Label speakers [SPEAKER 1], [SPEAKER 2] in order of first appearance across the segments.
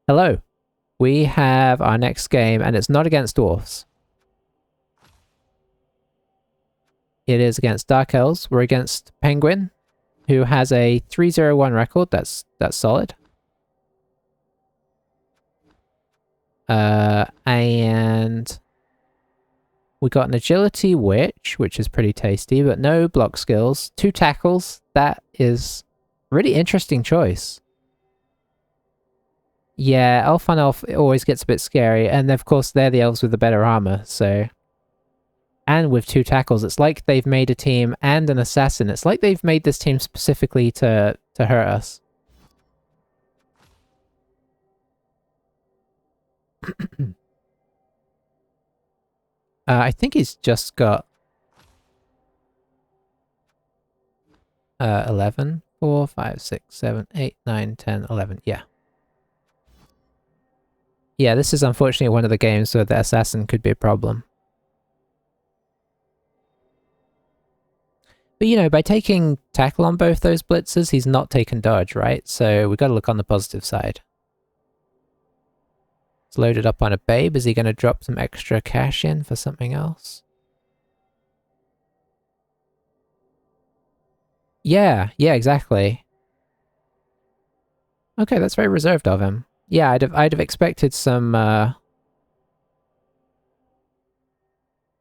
[SPEAKER 1] Hello. We have our next game, and it's not against dwarfs. It is against Dark Elves. We're against Penguin, who has a 3-0-1 record. That's solid. And we got an agility witch, which is pretty tasty, but no block skills. 2 tackles. That is a really interesting choice. Yeah, elf on elf always gets a bit scary, and of course they're the elves with the better armor, so... And with 2 tackles, it's like they've made a team and an assassin. It's like they've made this team specifically to hurt us. I think he's just got 11, 4, 5, 6, 7, 8, 9, 10, 11. Yeah. Yeah, this is unfortunately one of the games where the assassin could be a problem. But you know, by taking tackle on both those blitzers, he's not taken dodge, right? So we got to look on the positive side. It's loaded up on a babe. Is he going to drop some extra cash in for something else? Yeah, exactly. Okay, that's very reserved of him. Yeah, I'd have expected some. I'd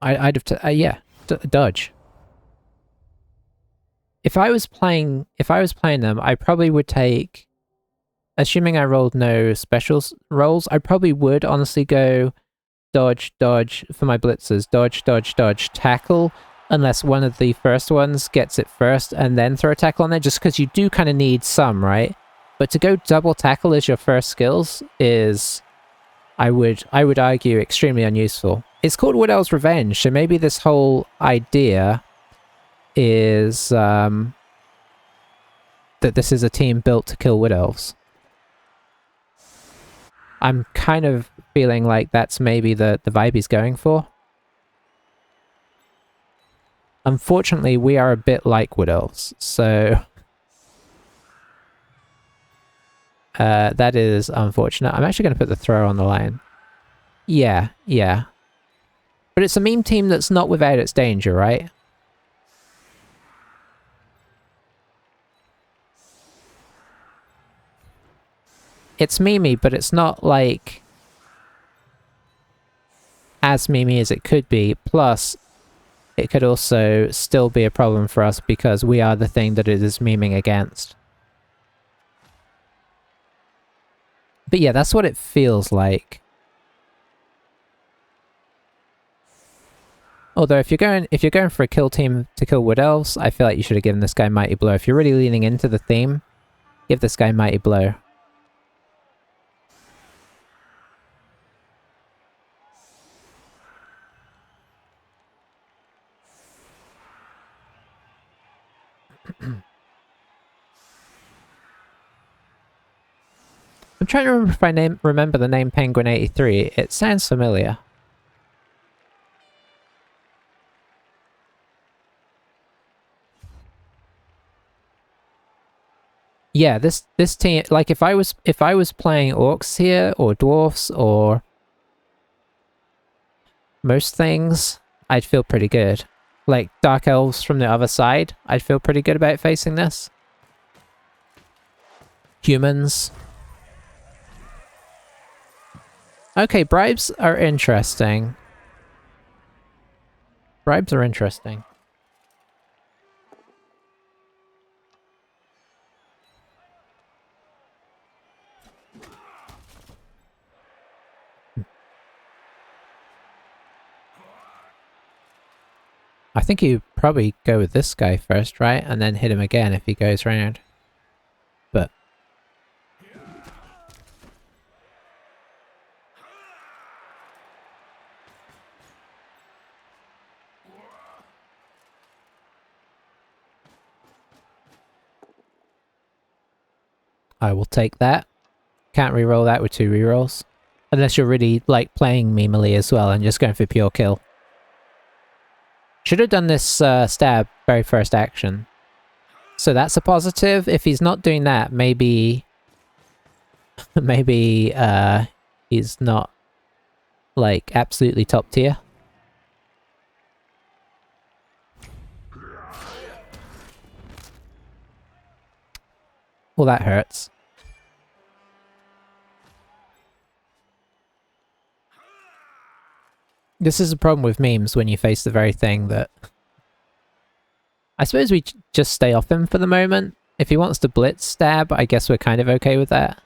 [SPEAKER 1] have yeah, dodge. If I was playing them, I probably would take. Assuming I rolled no special rolls, I probably would honestly go dodge, dodge for my blitzers. Dodge, dodge, dodge, tackle. Unless one of the first ones gets it first and then throw a tackle on there, just because you do kind of need some, right? But to go double tackle as your first skills is, I would argue, extremely unuseful. It's called Wood Elves Revenge, so maybe this whole idea is that this is a team built to kill Wood Elves. I'm kind of feeling like that's maybe the vibe he's going for. Unfortunately, we are a bit like Wood Elves, so... that is unfortunate. I'm actually going to put the throw on the line. Yeah. But it's a meme team that's not without its danger, right? It's memey, but it's not like... as memey as it could be. Plus, it could also still be a problem for us because we are the thing that it is memeing against. But yeah, that's what it feels like. Although if you're going for a kill team to kill Wood Elves, I feel like you should have given this guy Mighty Blow. If you're really leaning into the theme, give this guy Mighty Blow. I'm trying to remember if I remember the name Penguin 83. It sounds familiar. Yeah, this team, like if I was playing orcs here or dwarfs or most things, I'd feel pretty good. Like dark elves from the other side, I'd feel pretty good about facing this. Humans. Okay, bribes are interesting. Bribes are interesting. I think you probably go with this guy first, right? And then hit him again if he goes round. But... I will take that. Can't reroll that with 2 rerolls. Unless you're really, like, playing memely as well and just going for pure kill. Should have done this stab very first action. So that's a positive. If he's not doing that, maybe Maybe he's not like absolutely top tier. Well, that hurts. This is a problem with memes when you face the very thing that... I suppose we just stay off him for the moment. If he wants to blitz stab, I guess we're kind of okay with that.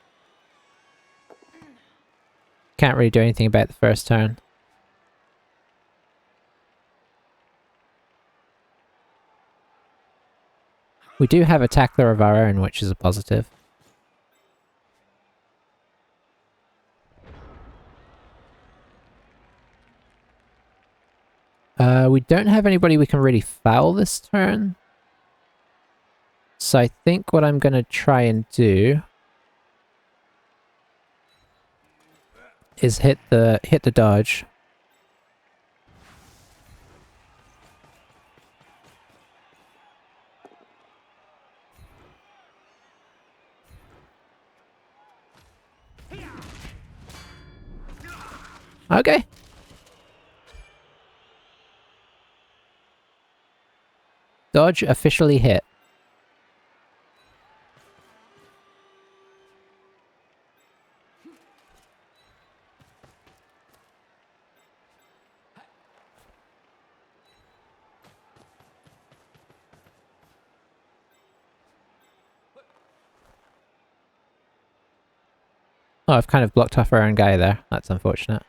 [SPEAKER 1] Can't really do anything about the first turn. We do have a tackler of our own, which is a positive. We don't have anybody we can really foul this turn. So I think what I'm going to try and do is hit the dodge. Okay. Dodge officially hit. Oh, I've kind of blocked off our own guy there. That's unfortunate.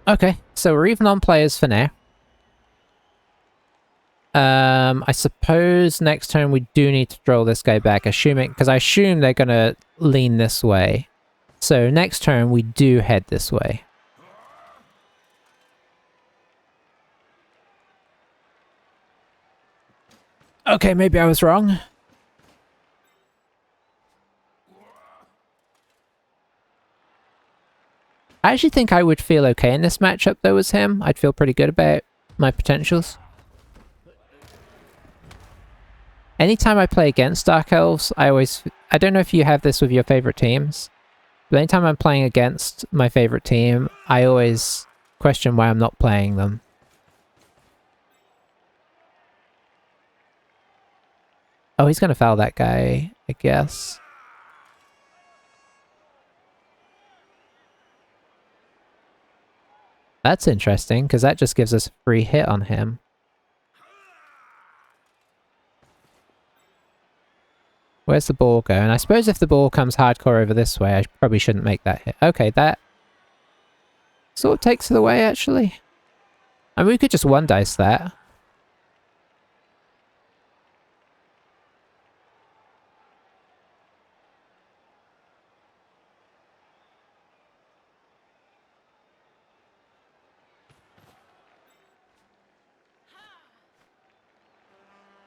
[SPEAKER 1] Okay, so we're even on players for now. I suppose next turn we do need to draw this guy back, assuming... Because I assume they're gonna lean this way. So next turn we do head this way. Okay, maybe I was wrong. I actually think I would feel okay in this matchup though as him. I'd feel pretty good about my potentials. Anytime I play against Dark Elves, I don't know if you have this with your favorite teams, but anytime I'm playing against my favorite team, I always question why I'm not playing them. Oh, he's gonna foul that guy, I guess. That's interesting, because that just gives us a free hit on him. Where's the ball going? I suppose if the ball comes hardcore over this way, I probably shouldn't make that hit. Okay, that sort of takes it away, actually. I mean, we could just one dice that.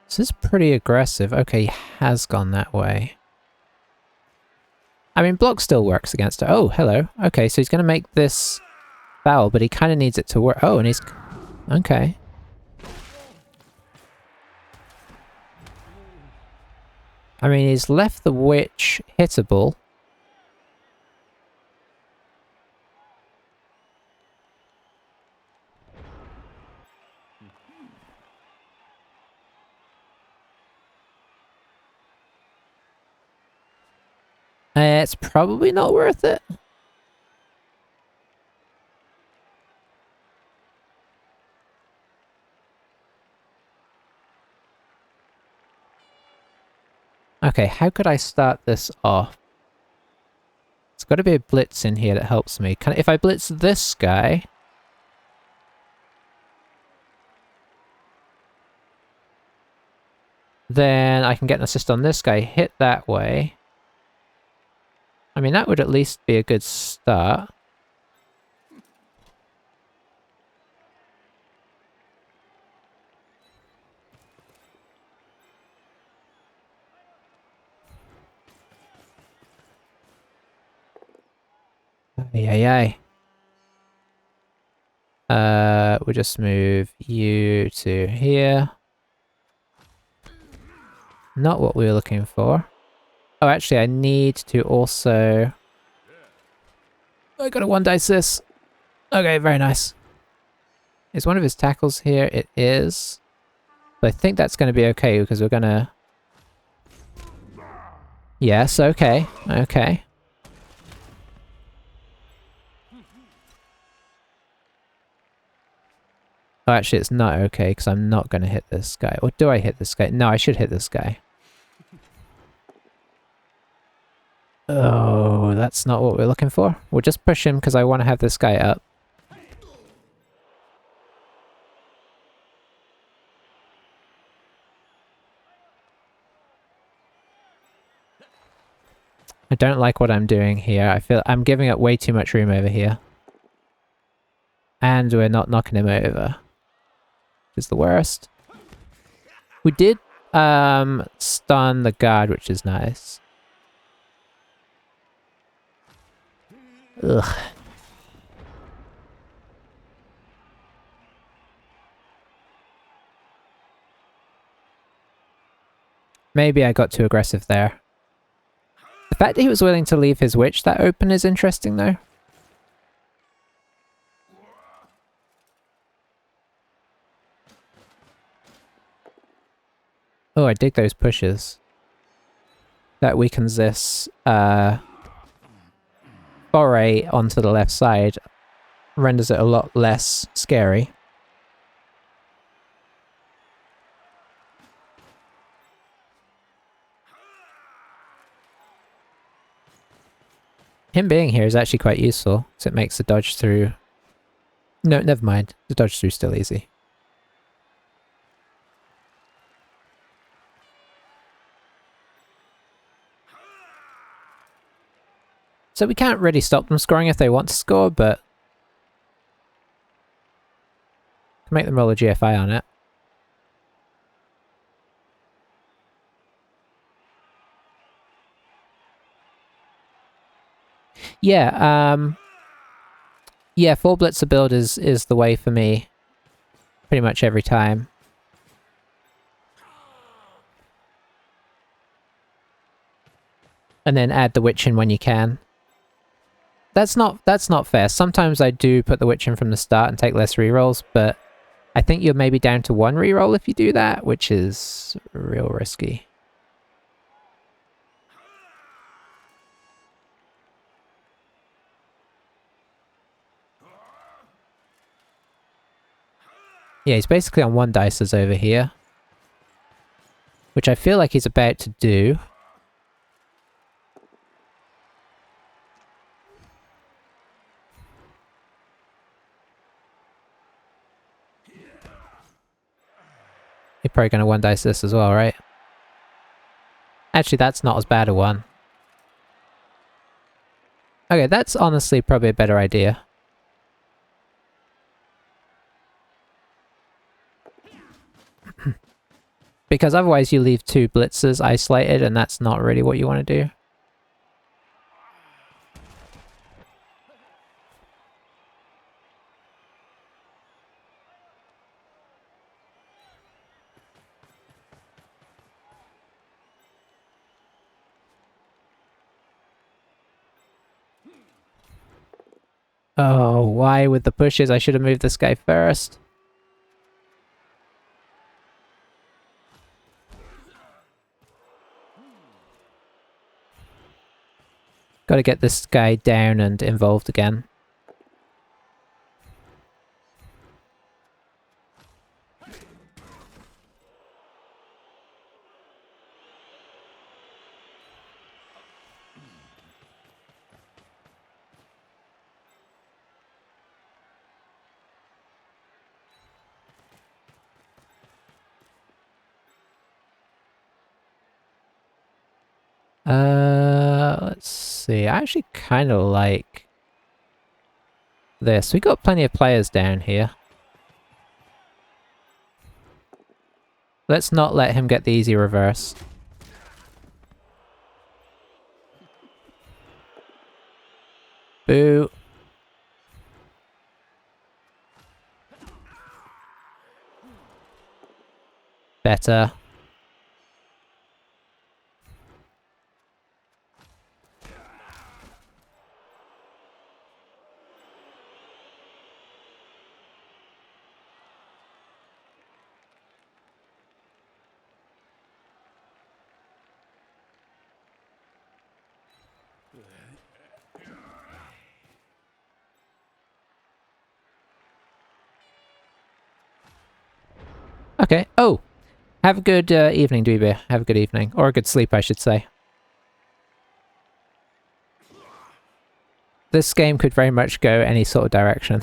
[SPEAKER 1] This is pretty aggressive. Okay, he has gone that way. I mean, block still works against it. Oh, hello. Okay, so he's going to make this foul, but he kind of needs it to work. Oh, and he's... Okay. I mean, he's left the witch hittable. It's probably not worth it. Okay, how could I start this off? There's got to be a blitz in here that helps me. If I blitz this guy... then I can get an assist on this guy, hit that way. I mean, that would at least be a good start. Yay. We'll just move you to here. Not what we were looking for. Oh, actually, I need to also... I gotta one dice this. Okay, very nice. Is one of his tackles here? It is. But I think that's going to be okay because we're gonna... Yes, okay, okay. Oh, actually, it's not okay because I'm not going to hit this guy. Or do I hit this guy? No, I should hit this guy. Oh, that's not what we're looking for. We'll just push him because I want to have this guy up. I don't like what I'm doing here. I feel I'm giving up way too much room over here. And we're not knocking him over. Which is the worst. We did stun the guard, which is nice. Ugh. Maybe I got too aggressive there. The fact that he was willing to leave his witch that open is interesting though. Oh, I dig those pushes. That weakens this foray onto the left side. Renders it a lot less scary. Him being here is actually quite useful, because it makes the dodge through... No, never mind. The dodge through is still easy. So we can't really stop them scoring if they want to score, but... make them roll a GFI on it. Yeah, yeah, 4 blitzer build is the way for me. Pretty much every time. And then add the witch in when you can. That's not fair. Sometimes I do put the witch in from the start and take less rerolls, but I think you're maybe down to 1 reroll if you do that, which is real risky. Yeah, he's basically on 1 dices over here. Which I feel like he's about to do. You're probably going to 1 dice this as well, right? Actually, that's not as bad a one. Okay, that's honestly probably a better idea. Because otherwise you leave 2 blitzers isolated and that's not really what you want to do. Oh, why with the pushes? I should have moved this guy first. Gotta get this guy down and involved again. Let's see. I actually kind of like this. We got plenty of players down here. Let's not let him get the easy reverse. Boo. Better. Okay. Oh! Have a good evening, Dweebeer. Have a good evening. Or a good sleep, I should say. This game could very much go any sort of direction.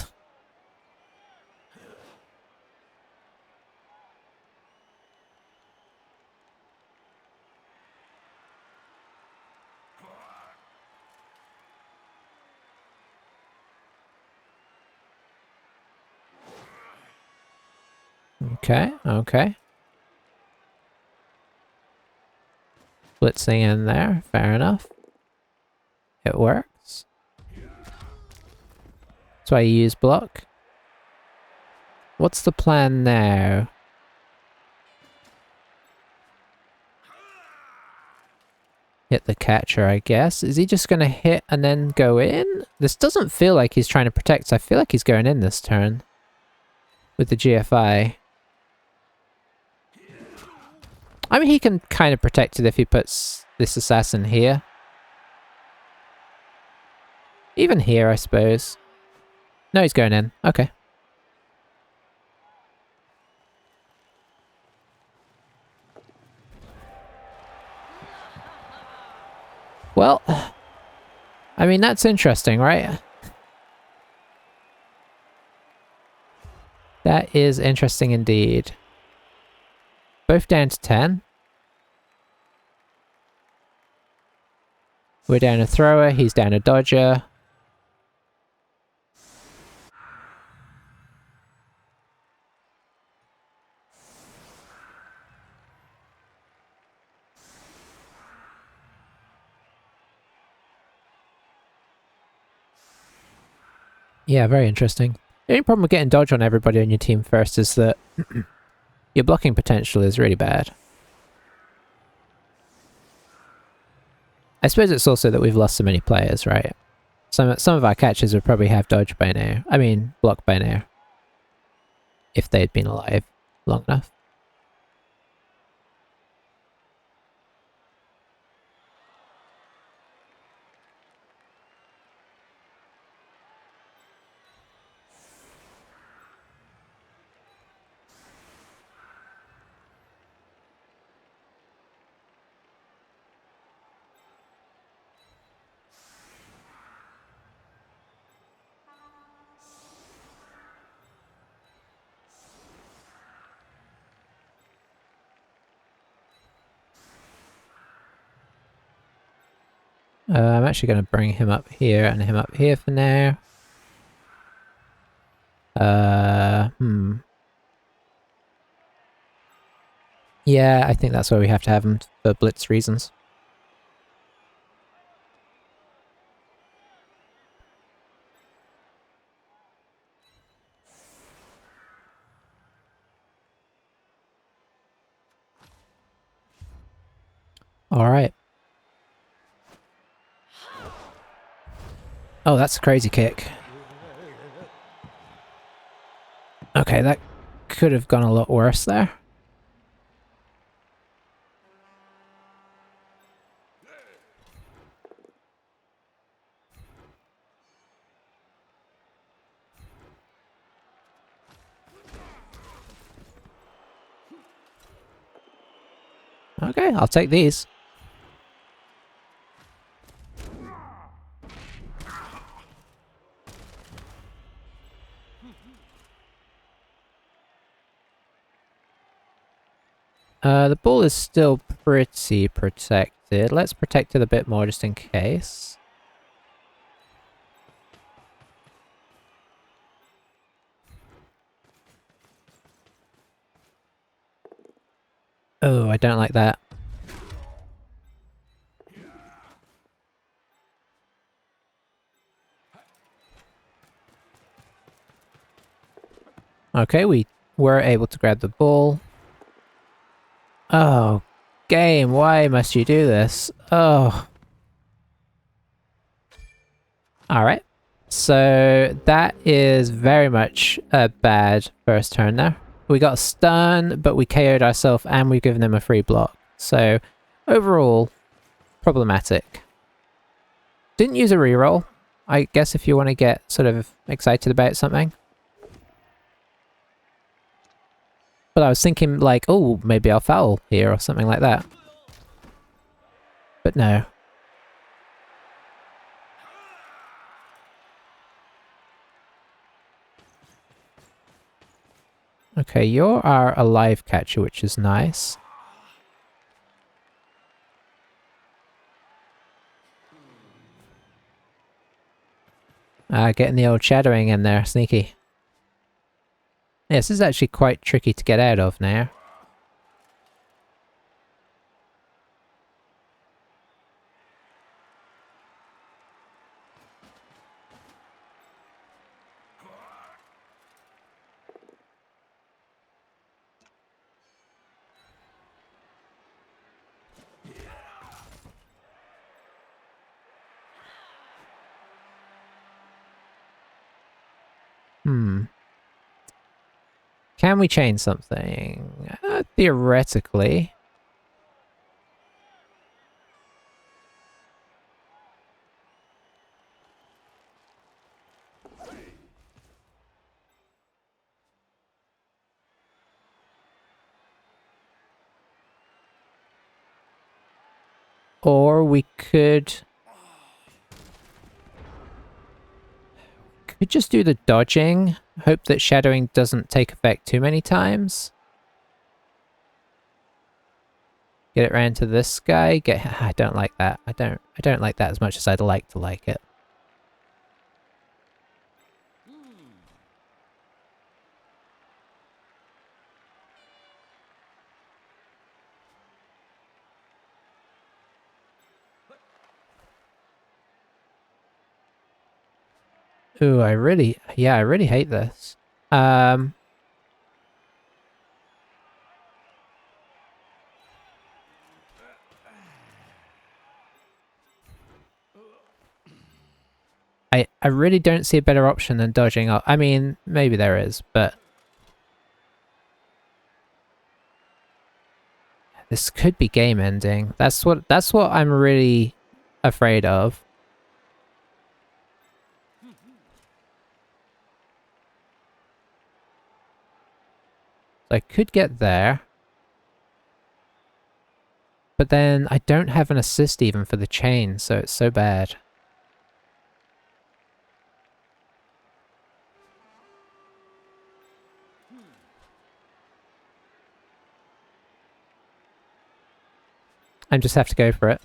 [SPEAKER 1] Okay, okay. Blitzing in there, fair enough. It works. That's why you use block. What's the plan now? Hit the catcher, I guess. Is he just gonna hit and then go in? This doesn't feel like he's trying to protect, so I feel like he's going in this turn. With the GFI. I mean, he can kind of protect it if he puts this assassin here. Even here, I suppose. No, he's going in. Okay. Well, I mean, that's interesting, right? That is interesting indeed. Both down to 10. We're down a thrower, he's down a dodger. Yeah, very interesting. The only problem with getting dodge on everybody on your team first is that your blocking potential is really bad. I suppose it's also that we've lost so many players, right? Some of our catchers would probably have dodge by now. I mean, block by now. If they'd been alive long enough. I'm actually going to bring him up here and him up here for now. Yeah, I think that's where we have to have him for blitz reasons. Alright. Oh, that's a crazy kick. Okay, that could have gone a lot worse there. Okay, I'll take these. The ball is still pretty protected. Let's protect it a bit more just in case. Oh, I don't like that. Okay, we were able to grab the ball. Oh, game, why must you do this? Oh. Alright. So that is very much a bad first turn there. We got a stun, but we KO'd ourselves and we've given them a free block. So overall, problematic. Didn't use a reroll. I guess if you want to get sort of excited about something. But I was thinking like, oh, maybe I'll foul here or something like that. But no. Okay, you're our alive catcher, which is nice. Getting the old shadowing in there, sneaky. Yeah, this is actually quite tricky to get out of now. Can we change something? Theoretically. Or we could just do the dodging. Hope that shadowing doesn't take effect too many times. Get it round to this guy. I don't like that. I don't like that as much as I'd like to like it. Ooh, I really hate this. I really don't see a better option than dodging. I mean, maybe there is, but this could be game ending. That's what I'm really afraid of. I could get there. But then I don't have an assist even for the chain, so it's so bad. I just have to go for it.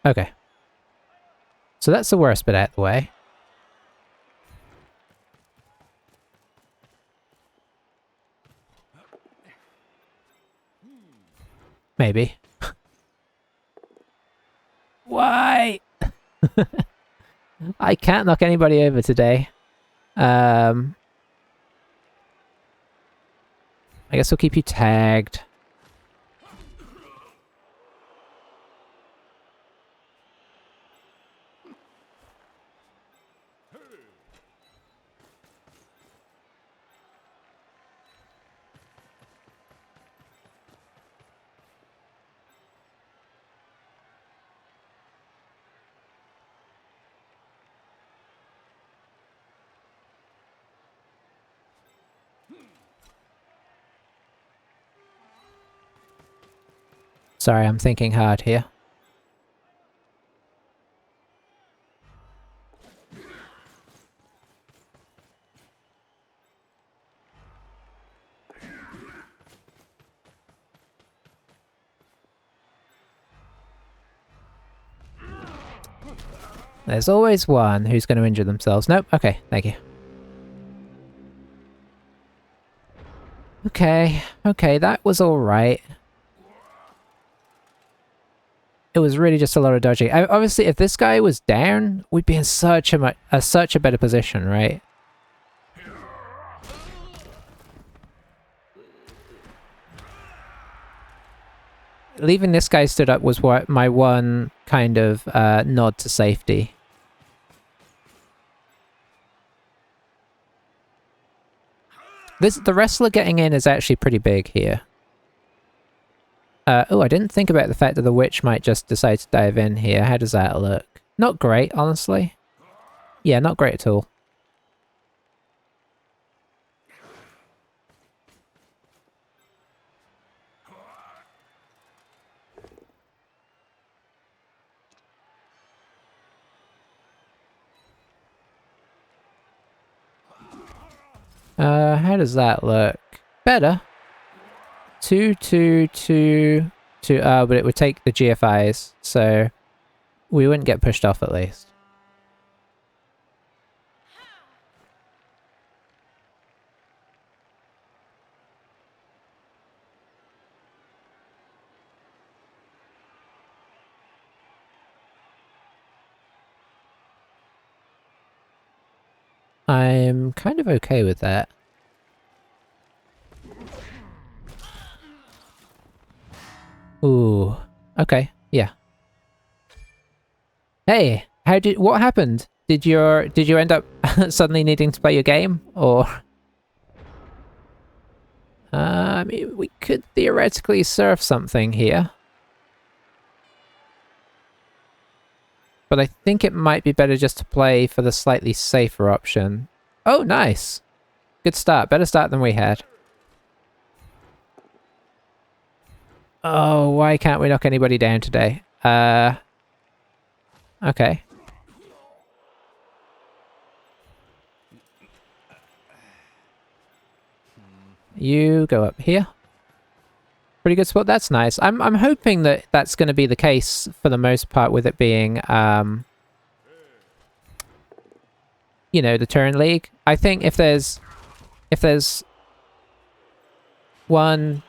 [SPEAKER 1] Okay. So that's the worst bit out of the way. Maybe. Why? I can't knock anybody over today. I guess we'll keep you tagged. Sorry, I'm thinking hard here. There's always one who's going to injure themselves. Nope. Okay, thank you. Okay, that was alright. It was really just a lot of dodging. Obviously, if this guy was down, we'd be in such a better position, right? Leaving this guy stood up was what my one kind of nod to safety. The wrestler getting in is actually pretty big here. Oh, I didn't think about the fact that the witch might just decide to dive in here. How does that look? Not great, honestly. Yeah, not great at all. How does that look? Better. 2, 2, 2, 2. But it would take the GFIs, so we wouldn't get pushed off at least. I'm kind of okay with that. Ooh. Okay. Yeah. Hey, what happened? Did you end up suddenly needing to play your game, or? I mean, we could theoretically surf something here. But I think it might be better just to play for the slightly safer option. Oh, nice! Good start. Better start than we had. Oh, why can't we knock anybody down today? Okay. You go up here. Pretty good spot. That's nice. I'm hoping that that's going to be the case for the most part, with it being, you know, the turn league. I think if there's one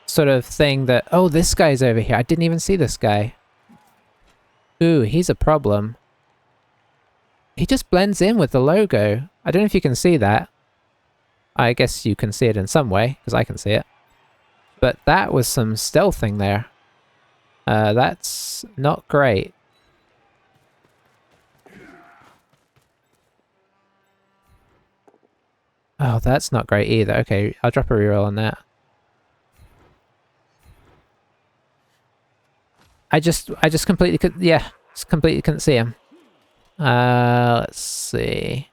[SPEAKER 1] sort of thing that, oh, this guy's over here. I didn't even see this guy. Ooh, he's a problem. He just blends in with the logo. I don't know if you can see that. I guess you can see it in some way, because I can see it. But that was some stealthing there. That's not great. Oh, that's not great either. Okay, I'll drop a reroll on that. I just completely could, yeah, just completely couldn't see him. Let's see.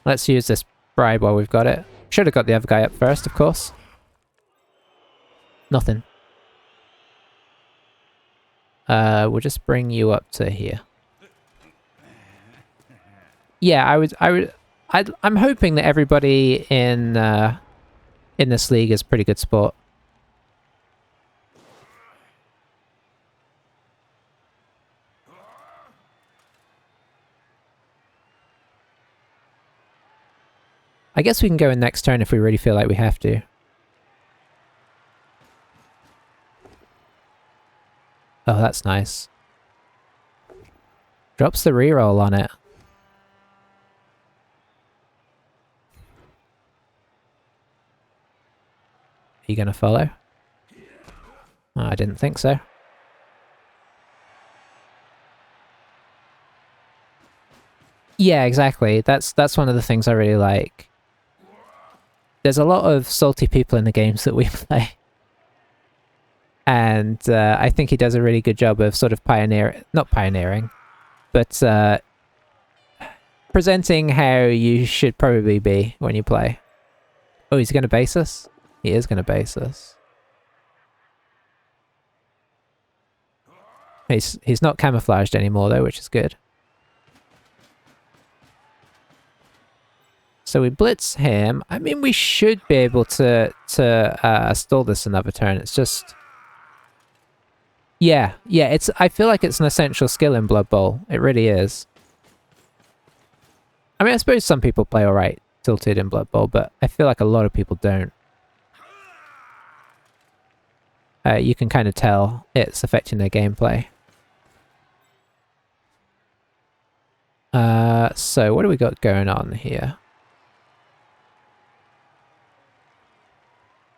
[SPEAKER 1] Let's use this bribe while we've got it. Should have got the other guy up first, of course. Nothing. We'll just bring you up to here. Yeah, I'm hoping that everybody in this league is pretty good sport. I guess we can go in next turn if we really feel like we have to. Oh, that's nice. Drops the reroll on it. Are you gonna follow? Oh, I didn't think so. Yeah, exactly. That's one of the things I really like. There's a lot of salty people in the games that we play. And I think he does a really good job of sort of not pioneering, but presenting how you should probably be when you play. Oh, he's going to base us? He is going to base us. He's not camouflaged anymore though, which is good. So we blitz him. I mean, we should be able to stall this another turn. It's just... Yeah, I feel like it's an essential skill in Blood Bowl. It really is. I mean, I suppose some people play alright tilted in Blood Bowl, but I feel like a lot of people don't. You can kind of tell it's affecting their gameplay. So what do we got going on here?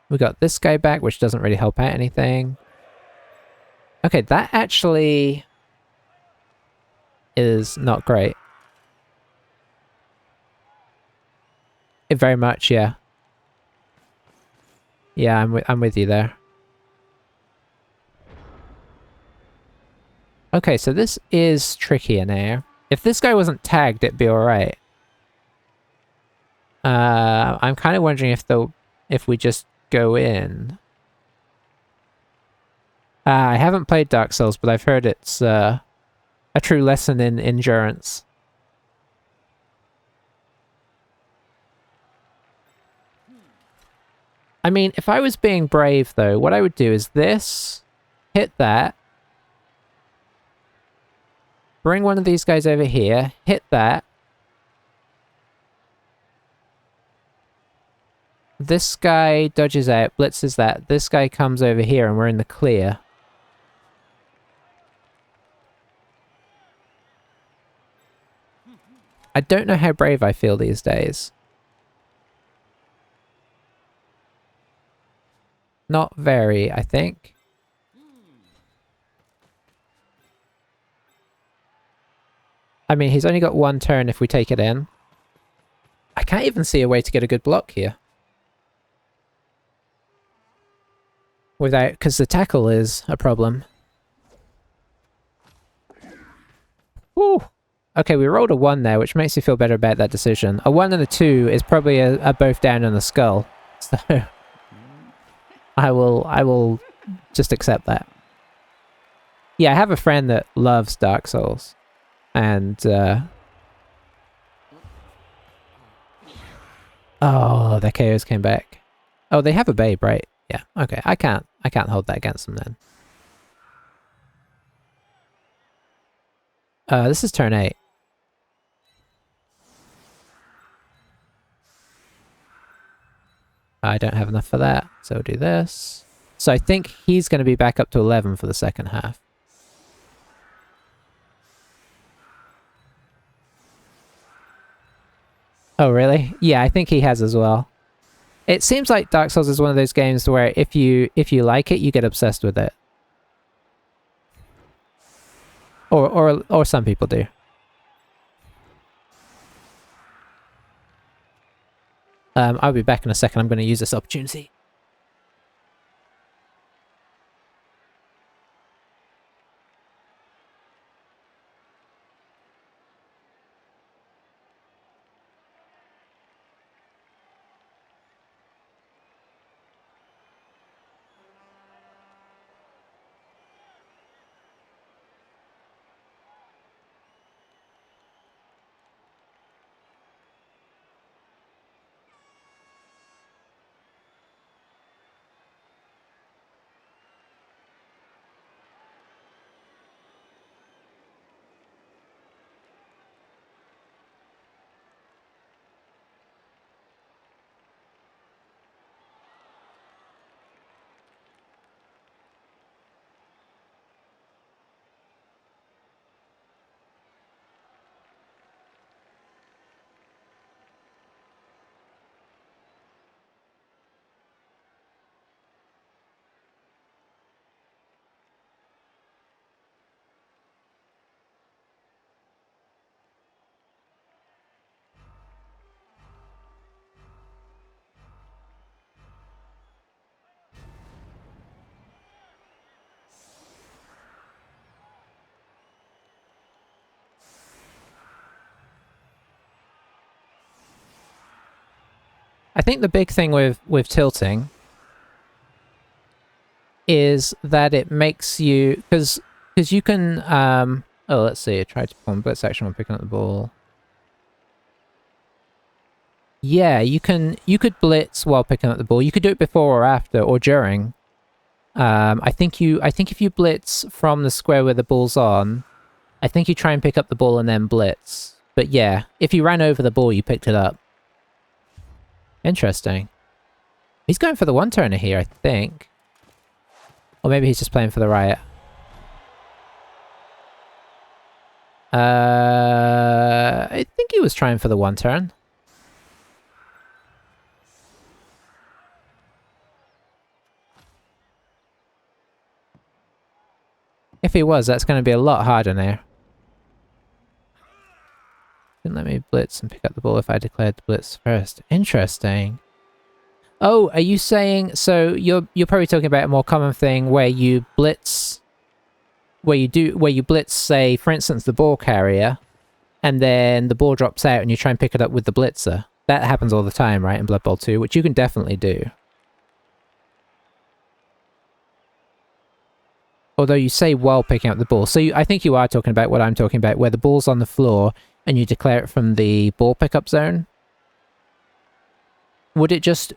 [SPEAKER 1] We got this guy back, which doesn't really help out anything. Okay, that actually is not great. Very much, yeah. Yeah, I'm with you there. Okay, so this is trickier now. If this guy wasn't tagged, it'd be alright. I'm kind of wondering if we just go in. I haven't played Dark Souls, but I've heard it's a true lesson in endurance. I mean, if I was being brave, though, what I would do is this, hit that, bring one of these guys over here, hit that. This guy dodges out, blitzes that. This guy comes over here and we're in the clear. I don't know how brave I feel these days. Not very, I think. I mean, he's only got one turn if we take it in. I can't even see a way to get a good block here. Without, because the tackle is a problem. Woo! Okay, we rolled a 1 there, which makes me feel better about that decision. A 1 and a 2 is probably a both down on the skull. So I will just accept that. Yeah, I have a friend that loves Dark Souls. And oh, their KOs came back. Oh, they have a babe, right? Yeah, okay. I can't hold that against them then. This is turn 8. I don't have enough for that, so we'll do this. So I think he's going to be back up to 11 for the second half. Oh, really? Yeah, I think he has as well. It seems like Dark Souls is one of those games where if you like it, you get obsessed with it. Or some people do. I'll be back in a second. I'm going to use this opportunity. I think the big thing with tilting is that it makes you, because you can oh, let's see, try to perform blitz action when picking up the ball. Yeah, you could blitz while picking up the ball. You could do it before or after or during. I think if you blitz from the square where the ball's on, I think you try and pick up the ball and then blitz. But yeah, if you ran over the ball, you picked it up. Interesting. He's going for the one-turner here, I think. Or maybe he's just playing for the riot. I think he was trying for the one-turn. If he was, that's going to be a lot harder now. Didn't let me blitz and pick up the ball if I declared the blitz first. Interesting. Oh, are you saying... So you're probably talking about a more common thing where you blitz... Where you blitz, say, for instance, the ball carrier, and then the ball drops out and you try and pick it up with the blitzer. That happens all the time, right, in Blood Bowl 2, which you can definitely do. Although you say while picking up the ball. So I think you are talking about what I'm talking about, where the ball's on the floor and you declare it from the ball pickup zone. Would it just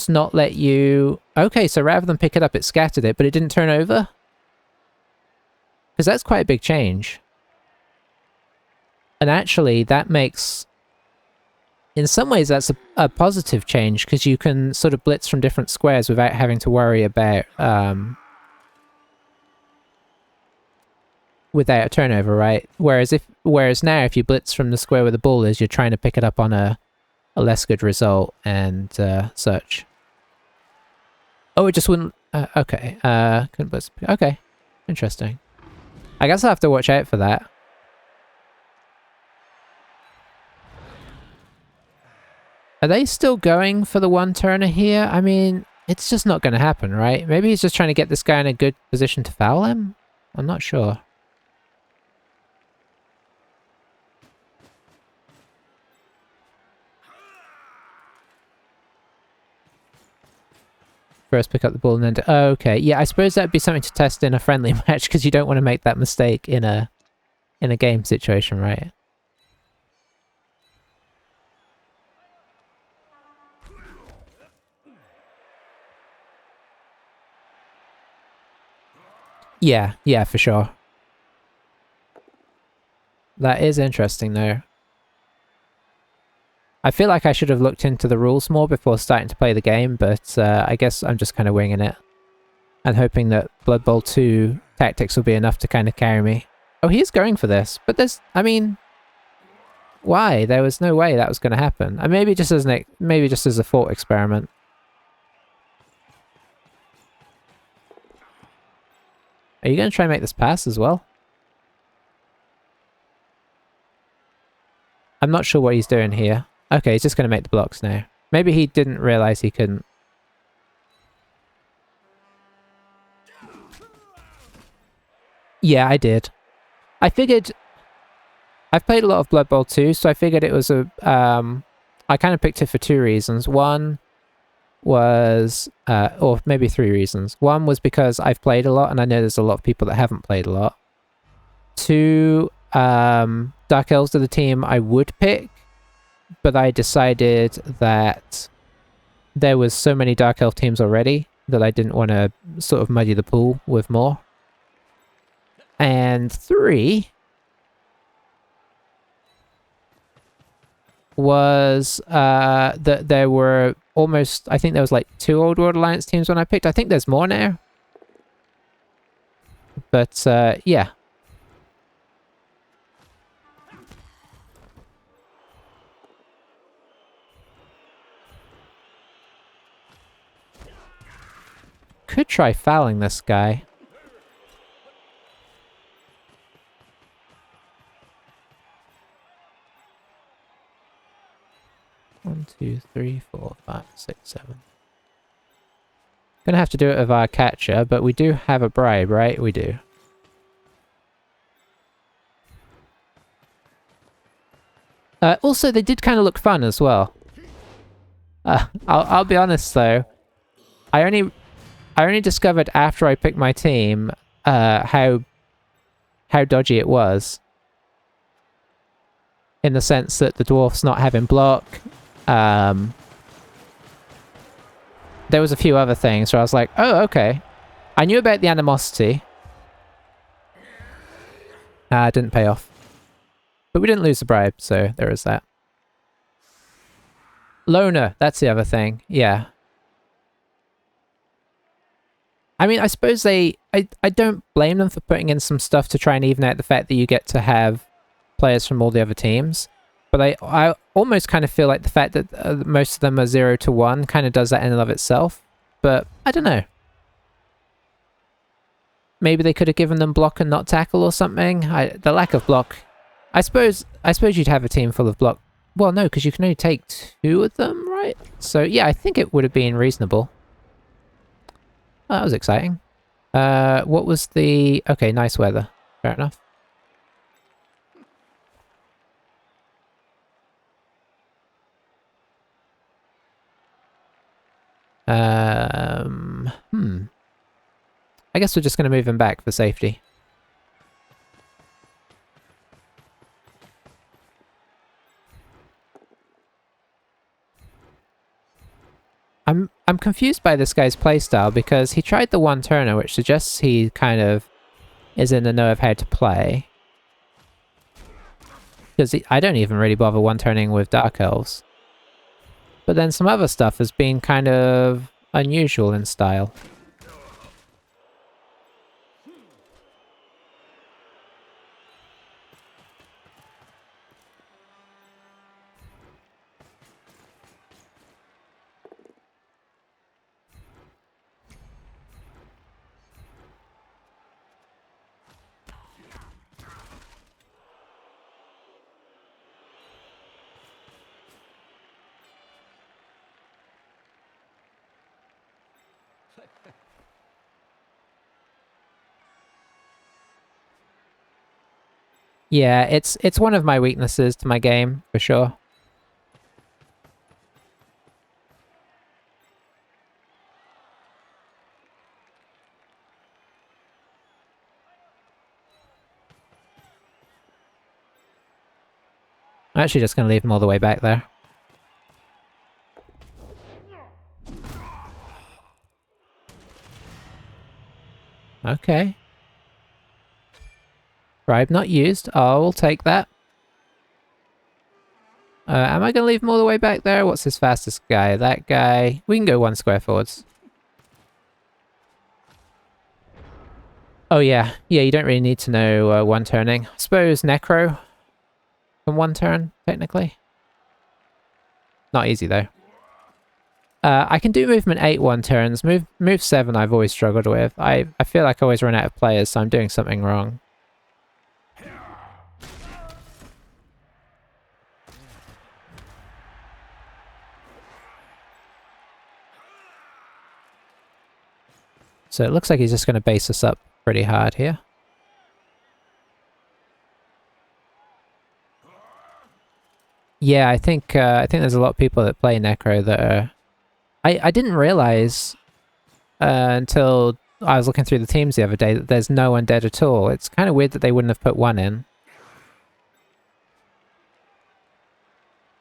[SPEAKER 1] not let you... Okay, so rather than pick it up, it scattered it, but it didn't turn over? Because that's quite a big change. And actually, that makes... In some ways, that's a positive change, because you can sort of blitz from different squares without having to worry about... without a turnover, right? Whereas now, if you blitz from the square where the ball is, you're trying to pick it up on a less good result and such. Oh, it just wouldn't... okay. Couldn't blitz... Okay. Interesting. I guess I'll have to watch out for that. Are they still going for the one-turner here? I mean, it's just not going to happen, right? Maybe he's just trying to get this guy in a good position to foul him? I'm not sure. First pick up the ball and then... Oh, okay, yeah, I suppose that'd be something to test in a friendly match, because you don't want to make that mistake in a game situation, right? Yeah, for sure. That is interesting, though. I feel like I should have looked into the rules more before starting to play the game, but I guess I'm just kind of winging it. And hoping that Blood Bowl 2 tactics will be enough to kind of carry me. Oh, he is going for this, but there's... I mean... Why? There was no way that was going to happen. And maybe just as a thought experiment. Are you going to try and make this pass as well? I'm not sure what he's doing here. Okay, he's just going to make the blocks now. Maybe he didn't realize he couldn't. Yeah, I did. I figured... I've played a lot of Blood Bowl 2, so I figured it was a... I kind of picked it for two reasons. One was... or maybe three reasons. One was because I've played a lot, and I know there's a lot of people that haven't played a lot. Two, Dark Elves are the team I would pick, but I decided that there was so many Dark Elf teams already that I didn't want to sort of muddy the pool with more. And three was that there were almost... I think there was like 2 Old World Alliance teams when I picked. I think there's more now. But yeah. Could try fouling this guy. One, two, three, four, five, six, seven. Gonna have to do it with our catcher, but we do have a bribe, right? We do. Also, they did kind of look fun as well. I'll be honest though. I only discovered after I picked my team how dodgy it was. In the sense that the dwarfs not having block. There was a few other things where I was like, oh, okay. I knew about the animosity. Didn't pay off. But we didn't lose the bribe, so there is that. Loner, that's the other thing. Yeah. I mean, I suppose I don't blame them for putting in some stuff to try and even out the fact that you get to have players from all the other teams. But I almost kind of feel like the fact that most of them are 0 to 1 kind of does that in and of itself. But I don't know. Maybe they could have given them block and not tackle or something. The lack of block. I suppose you'd have a team full of block. Well, no, because you can only take 2 of them, right? So yeah, I think it would have been reasonable. Oh, that was exciting. What was the... Okay, nice weather. Fair enough. I guess we're just going to move him back for safety. I'm confused by this guy's playstyle because he tried the one-turner, which suggests he kind of is in the know of how to play. Because I don't even really bother one-turning with Dark Elves. But then some other stuff has been kind of unusual in style. Yeah, it's one of my weaknesses to my game, for sure. I'm actually just going to leave him all the way back there. Okay. Bribe not used. Oh, we'll take that. Am I going to leave him all the way back there? What's his fastest guy? That guy. We can go 1 square forwards. Oh yeah. Yeah, you don't really need to know one turning. I suppose Necro from 1 turn, technically. Not easy though. I can do movement 8 1 turns. Move 7 I've always struggled with. I feel like I always run out of players, so I'm doing something wrong. So it looks like he's just going to base us up pretty hard here. Yeah, I think there's a lot of people that play Necro that are... I didn't realize until I was looking through the teams the other day that there's no undead at all. It's kind of weird that they wouldn't have put one in.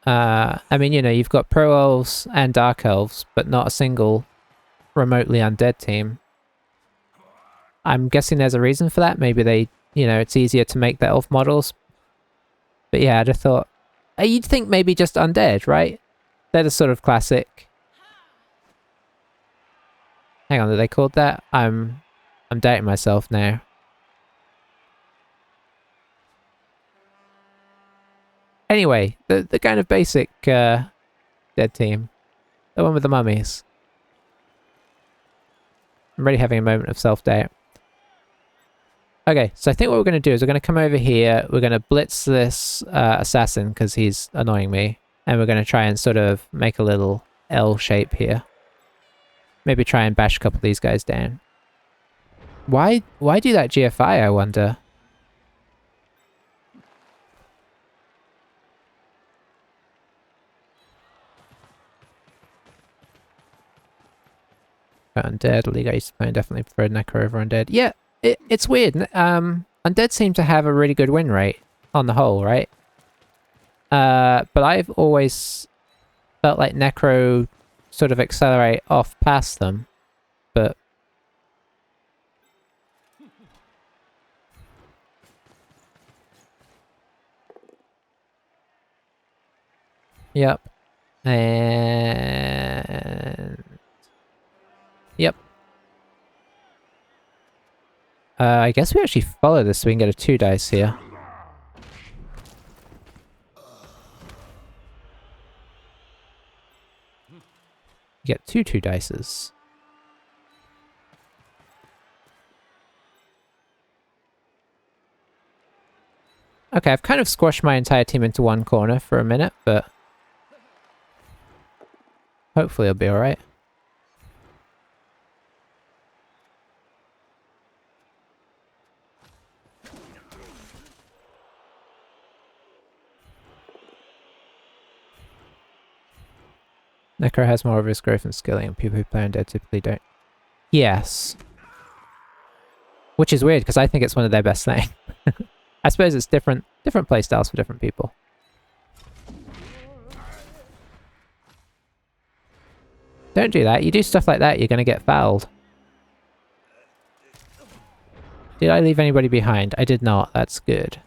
[SPEAKER 1] I mean, you know, you've got Pro Elves and Dark Elves, but not a single remotely undead team. I'm guessing there's a reason for that. Maybe they, you know, it's easier to make the elf models. But yeah, I'd have thought... You'd think maybe just undead, right? They're the sort of classic... Hang on, are they called that? I'm doubting myself now. Anyway, the kind of basic dead team. The one with the mummies. I'm really having a moment of self-doubt. Okay, so I think what we're going to do is we're going to come over here, we're going to blitz this assassin because he's annoying me, and we're going to try and sort of make a little L shape here. Maybe try and bash a couple of these guys down. Why do that GFI, I wonder? Undead, League I used to play, definitely preferred Necro over Undead. Yeah, it's weird. Undead seem to have a really good win rate on the whole, right? But I've always felt like Necro sort of accelerate off past them, but... Yep. And... Yep. I guess we actually follow this so we can get a 2 dice here. You get two dices. Okay, I've kind of squashed my entire team into one corner for a minute, but hopefully it'll be alright. Necro has more of his growth and skilling, and people who play undead typically don't. Yes. Which is weird, because I think it's one of their best things. I suppose it's different playstyles for different people. Don't do that. You do stuff like that, you're going to get fouled. Did I leave anybody behind? I did not. That's good.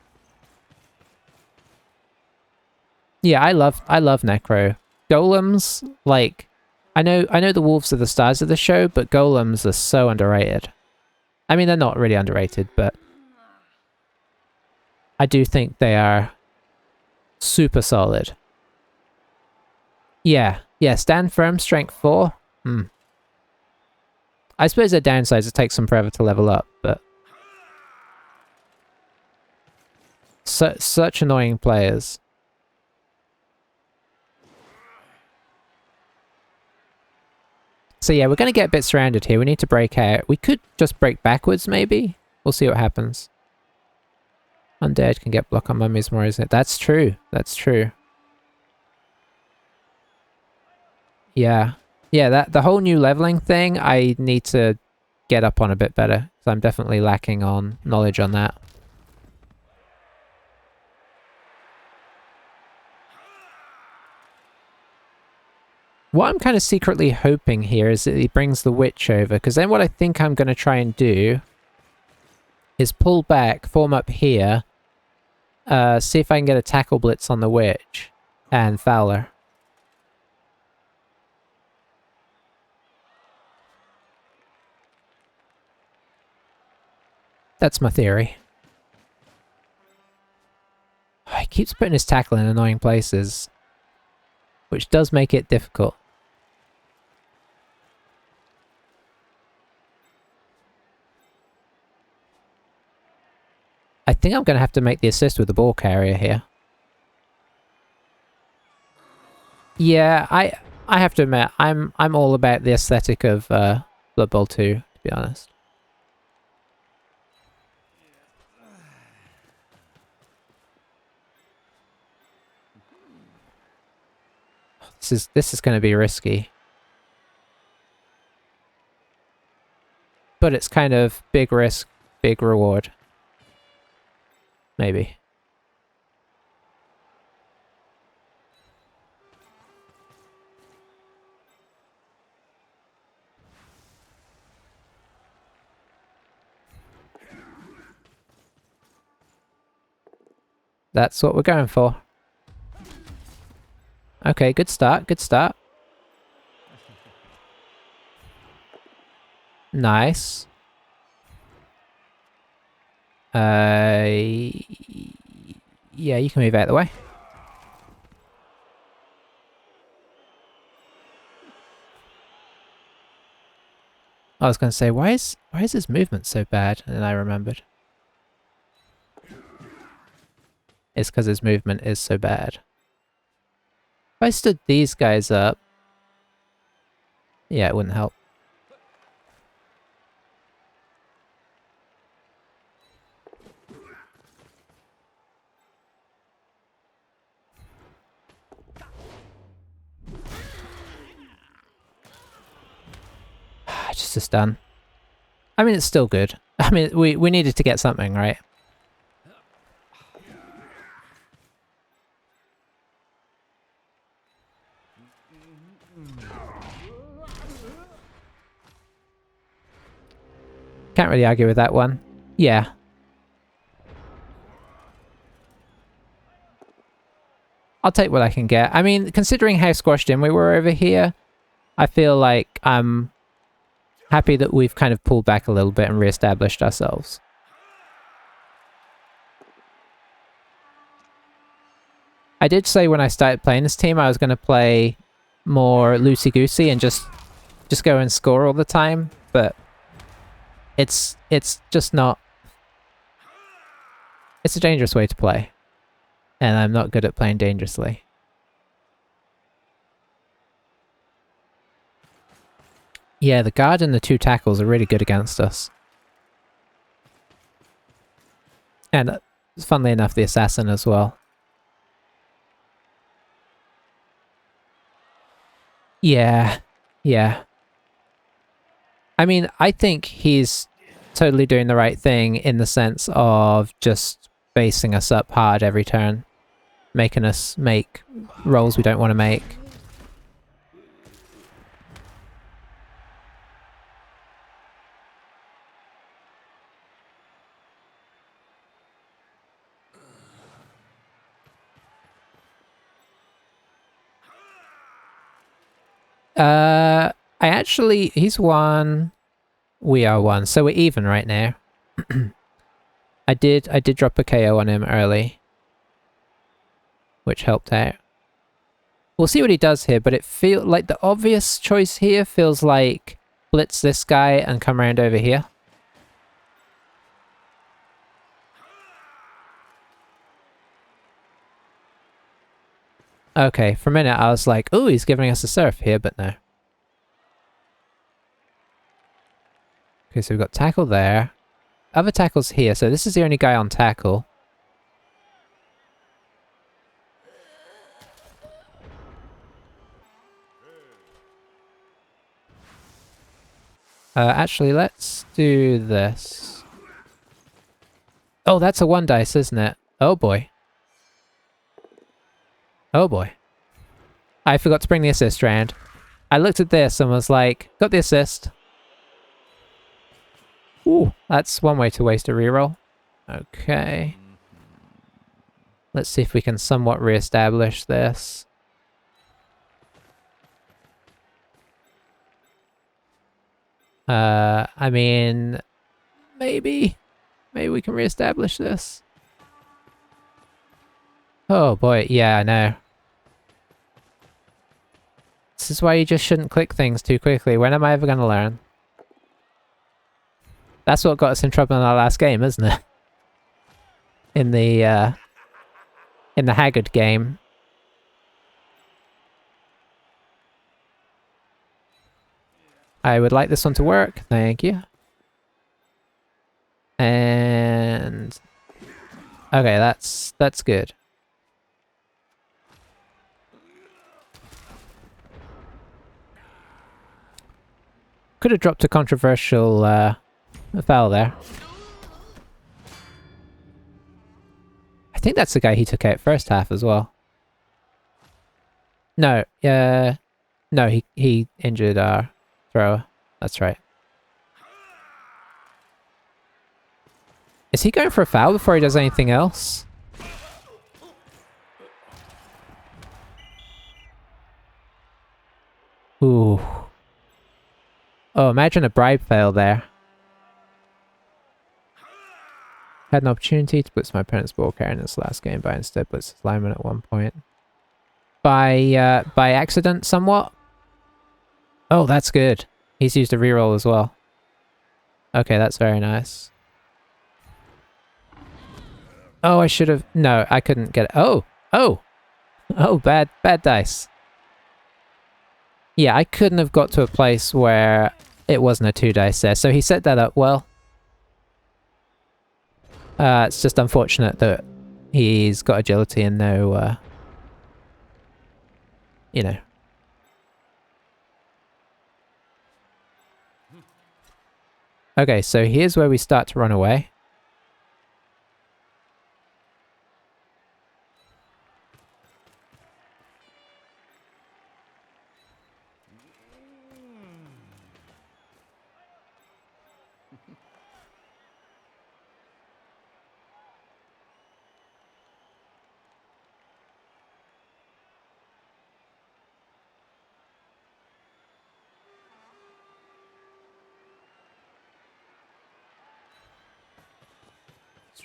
[SPEAKER 1] Yeah, I love Necro. Golems, like, I know the wolves are the stars of the show, but golems are so underrated. I mean, they're not really underrated, but I do think they are super solid. Yeah, stand firm, strength 4. I suppose their downside is it takes them forever to level up, but such annoying players. So yeah, we're going to get a bit surrounded here. We need to break out. We could just break backwards, maybe. We'll see what happens. Undead can get block on mummies more, isn't it? That's true. That's true. Yeah. Yeah, the whole new leveling thing, I need to get up on a bit better. So I'm definitely lacking on knowledge on that. What I'm kind of secretly hoping here is that he brings the witch over, because then what I think I'm going to try and do is pull back, form up here, see if I can get a tackle blitz on the witch and Fowler. That's my theory. Oh, he keeps putting his tackle in annoying places, which does make it difficult. I think I'm going to have to make the assist with the ball carrier here. Yeah, I have to admit, I'm all about the aesthetic of Blood Bowl 2, to be honest. This is going to be risky. But it's kind of big risk, big reward. Maybe. That's what we're going for. Okay, good start, good start. Nice. Yeah, you can move out of the way. I was going to say, why is his movement so bad? And then I remembered. It's because his movement is so bad. If I stood these guys up... Yeah, it wouldn't help. Just a stun. I mean, it's still good. I mean, we needed to get something, right? Can't really argue with that one. Yeah. I'll take what I can get. I mean, considering how squashed in we were over here, I feel like I'm happy that we've kind of pulled back a little bit and reestablished ourselves. I did say when I started playing this team I was going to play more loosey-goosey and just go and score all the time, but it's just not... It's a dangerous way to play, and I'm not good at playing dangerously. Yeah, the guard and the 2 tackles are really good against us. And funnily enough, the assassin as well. Yeah, yeah. I mean, I think he's totally doing the right thing in the sense of just basing us up hard every turn. Making us make rolls we don't want to make. He's 1, we are 1, so we're even right now. I did drop a KO on him early, which helped out. We'll see what he does here, but it feels like the obvious choice here feels like blitz this guy and come around over here. Okay, for a minute I was like, oh, he's giving us a surf here, but no. Okay, so we've got tackle there. Other tackles here, so this is the only guy on tackle. Actually, let's do this. Oh, that's a 1 dice, isn't it? Oh boy. Oh boy. I forgot to bring the assist round. I looked at this and was like, got the assist. Ooh, that's one way to waste a reroll. Okay. Let's see if we can somewhat re-establish this. I mean, maybe we can re-establish this. Oh boy, yeah, I know. This is why you just shouldn't click things too quickly. When am I ever gonna learn? That's what got us in trouble in our last game, isn't it? In the Haggard game. I would like this one to work, thank you. And... okay, that's good. Could have dropped a controversial foul there. I think that's the guy he took out first half as well. No, no, he injured our thrower. That's right. Is he going for a foul before he does anything else? Ooh. Oh, imagine a bribe fail there. Had an opportunity to blitz my opponent's ball carrier in this last game, but instead blitzed his lineman at one point. By accident, somewhat? Oh, that's good. He's used a reroll as well. Okay, that's very nice. Oh, I should have... no, I couldn't get it. Oh! Oh! Oh, bad dice. Yeah, I couldn't have got to a place where it wasn't a 2 dice there, so he set that up well. It's just unfortunate that he's got agility and no, you know. Okay, so here's where we start to run away.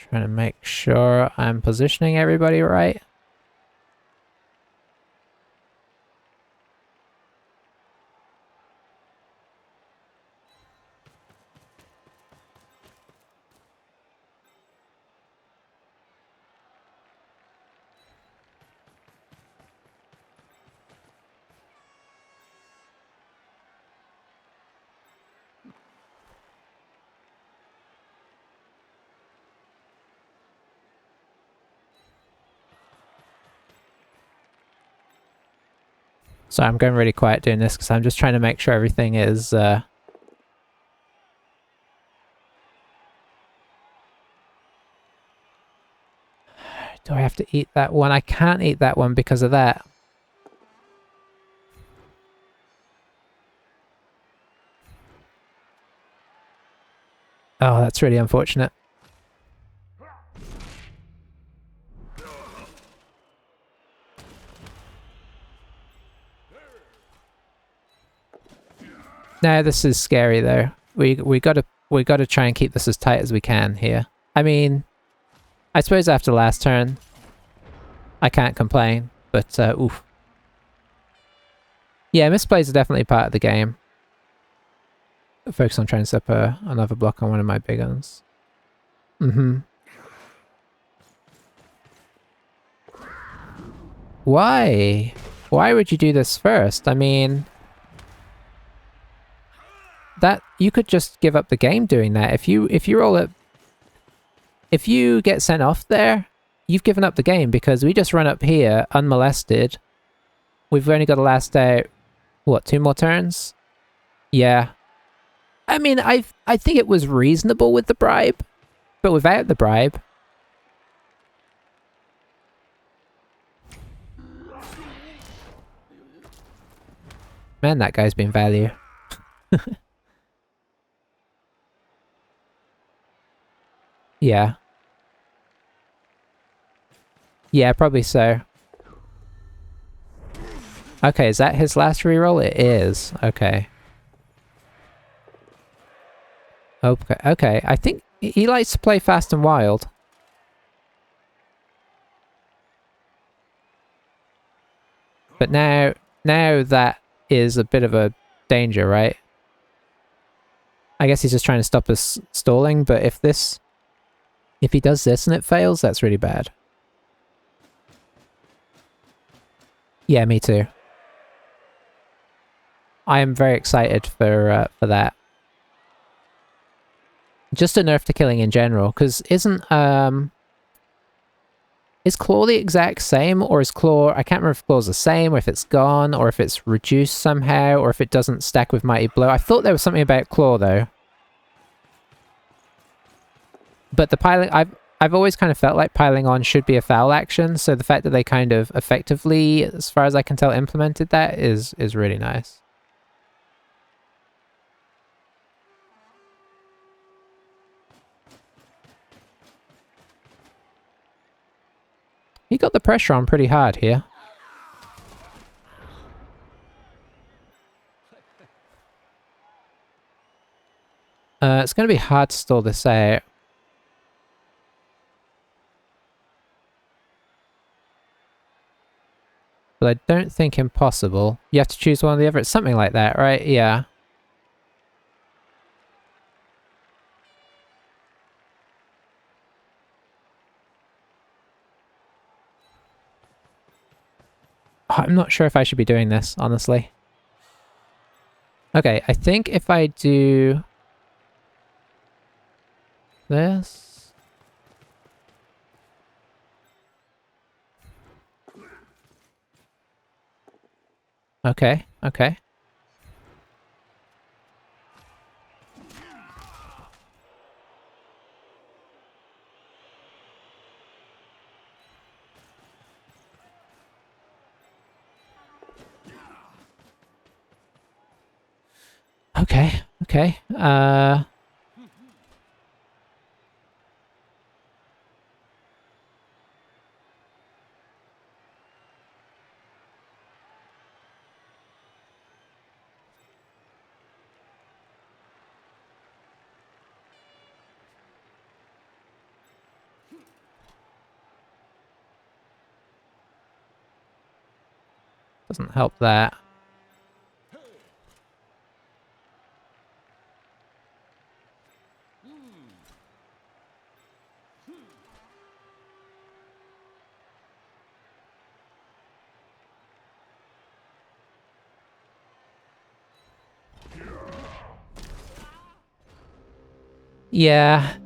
[SPEAKER 1] Trying to make sure I'm positioning everybody right. So I'm going really quiet doing this because I'm just trying to make sure everything is... Do I have to eat that one? I can't eat that one because of that. Oh, that's really unfortunate. No, this is scary though. We gotta try and keep this as tight as we can here. I mean, I suppose after last turn, I can't complain, but oof. Yeah, misplays are definitely part of the game. Focus on trying to set up another block on one of my big ones. Mm-hmm. Why? Why would you do this first? I mean... that you could just give up the game doing that. If you roll it, if you get sent off there, you've given up the game because we just run up here unmolested. We've only got to last out what, 2 more turns? Yeah. I mean, I think it was reasonable with the bribe, but without the bribe. Man, that guy's been value. Yeah. Yeah, probably so. Okay, is that his last reroll? It is. Okay. Okay, okay. I think he likes to play fast and wild. But now that is a bit of a danger, right? I guess he's just trying to stop us stalling, but if he does this and it fails, that's really bad. Yeah, me too. I am very excited for that. Just a nerf to killing in general, because is Claw the exact same, or is Claw... I can't remember if Claw's the same, or if it's gone, or if it's reduced somehow, or if it doesn't stack with Mighty Blow. I thought there was something about Claw, though. But the piling... I've always kind of felt like piling on should be a foul action, so the fact that they kind of effectively, as far as I can tell, implemented that is really nice. He got the pressure on pretty hard here. It's going to be hard to stall this out. But I don't think impossible. You have to choose one or the other. It's something like that, right? Yeah. I'm not sure if I should be doing this, honestly. Okay, I think if I do this... Okay, okay. Okay, okay. Doesn't help that. Yeah.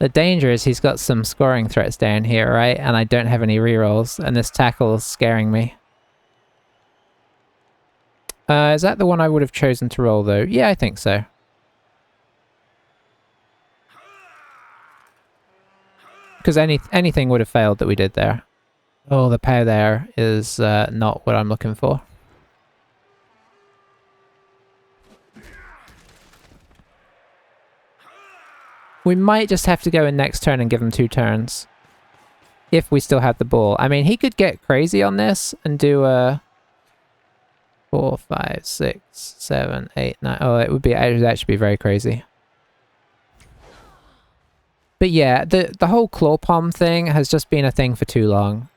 [SPEAKER 1] The danger is he's got some scoring threats down here, right? And I don't have any rerolls, and this tackle is scaring me. Is that the one I would have chosen to roll, though? Yeah, I think so. Because anything would have failed that we did there. Oh, the power there is not what I'm looking for. We might just have to go in next turn and give him 2 turns. If we still have the ball. I mean, he could get crazy on this and do a 4, 5, 6, 7, 8, 9. Oh, it would actually be very crazy. But yeah, the whole claw palm thing has just been a thing for too long.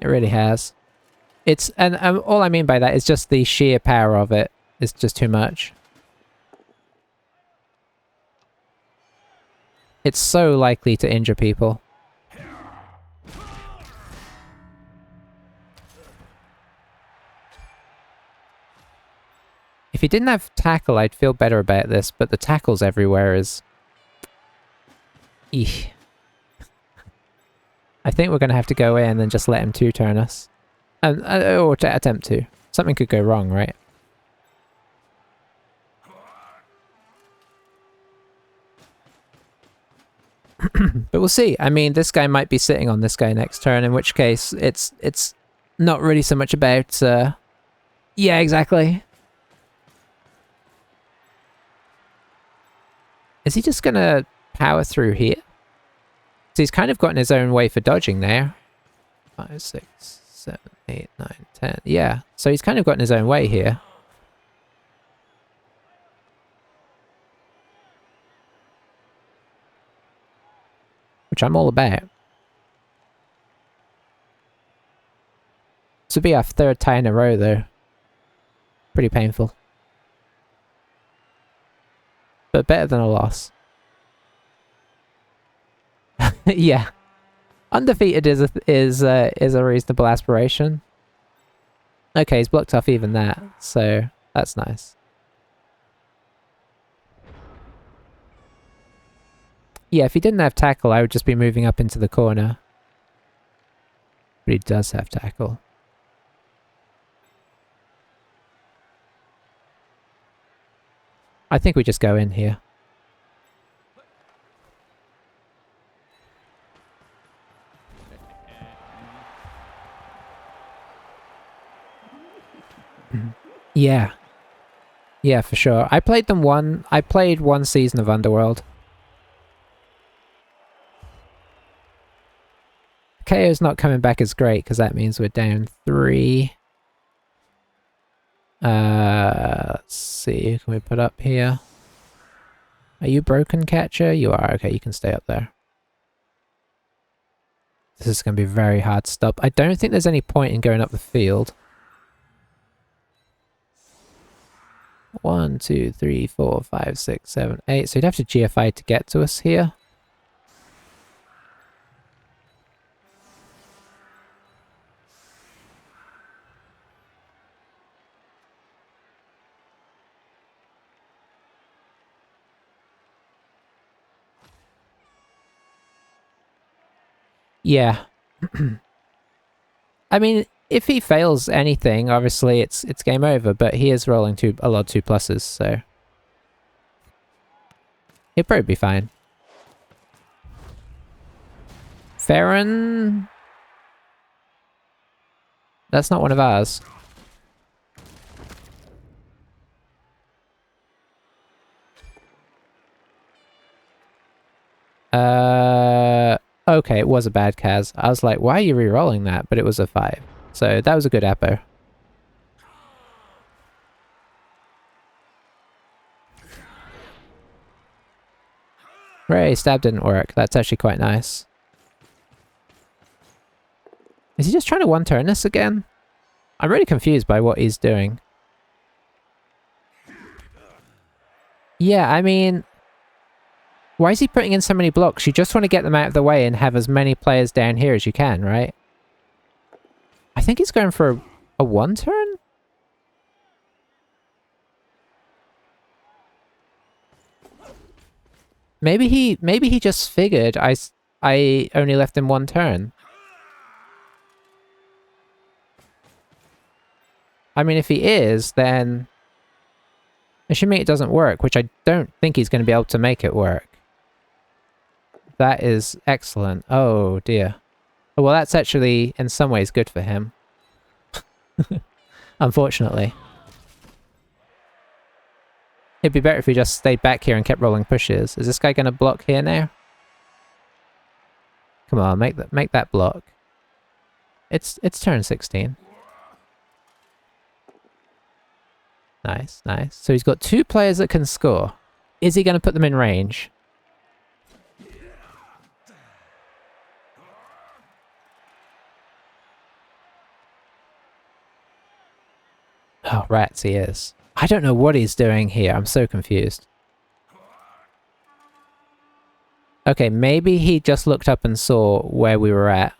[SPEAKER 1] It really has. And all I mean by that is just the sheer power of it is just too much. It's so likely to injure people. If he didn't have tackle, I'd feel better about this, but the tackles everywhere is... Eesh. I think we're going to have to go in and just let him 2-turn us. Or to attempt to. Something could go wrong, right? But we'll see. I mean, this guy might be sitting on this guy next turn, in which case it's not really so much about... Yeah, exactly. Is he just gonna power through here? So he's kind of gotten his own way for dodging there. 5, 6, 7, 8, 9, 10. Yeah, so he's kind of gotten his own way here. Which I'm all about. This would be our 3rd tie in a row, though. Pretty painful. But better than a loss. Yeah. Undefeated is a reasonable aspiration. Okay, he's blocked off even that, so that's nice. Yeah, if he didn't have tackle, I would just be moving up into the corner. But he does have tackle. I think we just go in here. Yeah. Yeah, for sure. I played one season of Underworld. KO's not coming back as great, because that means we're down 3. Let's see, can we put up here? Are you broken, catcher? You are. Okay, you can stay up there. This is going to be very hard to stop. I don't think there's any point in going up the field. 1, 2, 3, 4, 5, 6, 7, 8. So you'd have to GFI to get to us here. Yeah. I mean, if he fails anything, obviously it's game over, but he is rolling a lot of 2+, so... He'll probably be fine. Farron? That's not one of ours. Okay, it was a bad Kaz. I was like, why are you re-rolling that? But it was a 5. So that was a good Apo. Hooray, stab didn't work. That's actually quite nice. Is he just trying to one-turn this again? I'm really confused by what he's doing. Yeah, I mean... Why is he putting in so many blocks? You just want to get them out of the way and have as many players down here as you can, right? I think he's going for a one-turn? Maybe he just figured I only left him one turn. I mean, if he is, then... Assuming it doesn't work, which I don't think he's going to be able to make it work. That is excellent. Oh, dear. Oh, well, that's actually, in some ways, good for him. Unfortunately. It'd be better if he just stayed back here and kept rolling pushes. Is this guy going to block here now? Come on, make that block. It's turn 16. Nice, nice. So he's got 2 players that can score. Is he going to put them in range? Oh, rats, he is. I don't know what he's doing here. I'm so confused. Okay, maybe he just looked up and saw where we were at.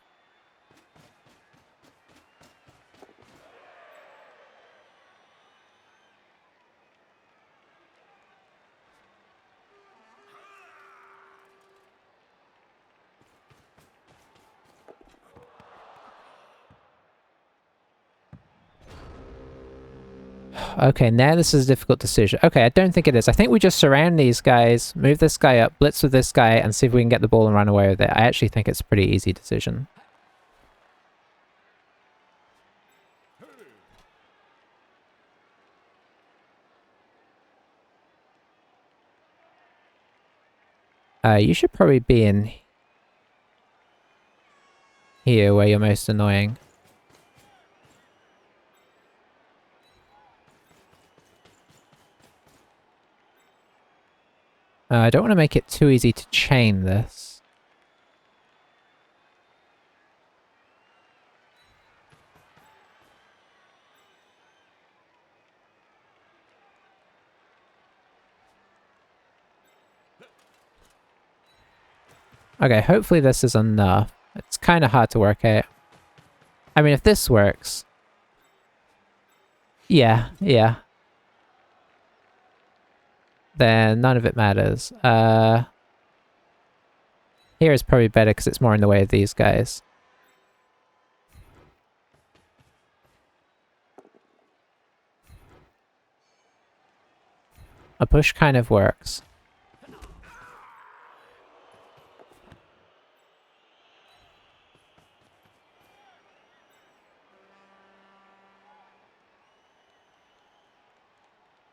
[SPEAKER 1] Okay, now this is a difficult decision. Okay, I don't think it is. I think we just surround these guys, move this guy up, blitz with this guy, and see if we can get the ball and run away with it. I actually think it's a pretty easy decision. You should probably be in here where you're most annoying. I don't want to make it too easy to chain this. Okay, hopefully this is enough. It's kind of hard to work out. I mean, if this works... Yeah. Then none of it matters. Here is probably better because it's more in the way of these guys. A push kind of works.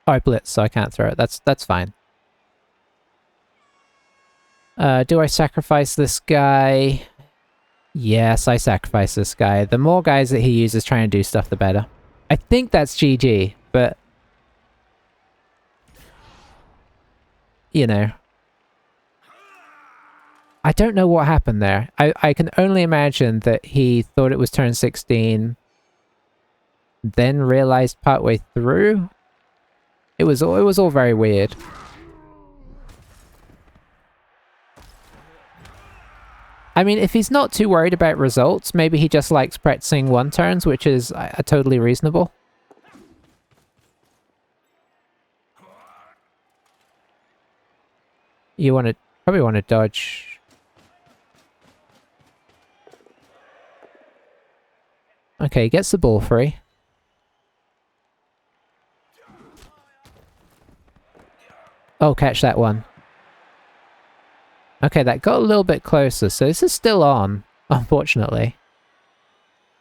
[SPEAKER 1] Oh, I blitz, so I can't throw it. That's fine. Do I sacrifice this guy? Yes, I sacrifice this guy. The more guys that he uses trying to do stuff, the better. I think that's GG, but... You know. I don't know what happened there. I can only imagine that he thought it was turn 16, then realized partway through. It was all very weird. I mean, if he's not too worried about results, maybe he just likes practicing one turns, which is totally reasonable. You probably want to dodge. Okay, he gets the ball free. Oh, catch that one. Okay, that got a little bit closer, so this is still on, unfortunately.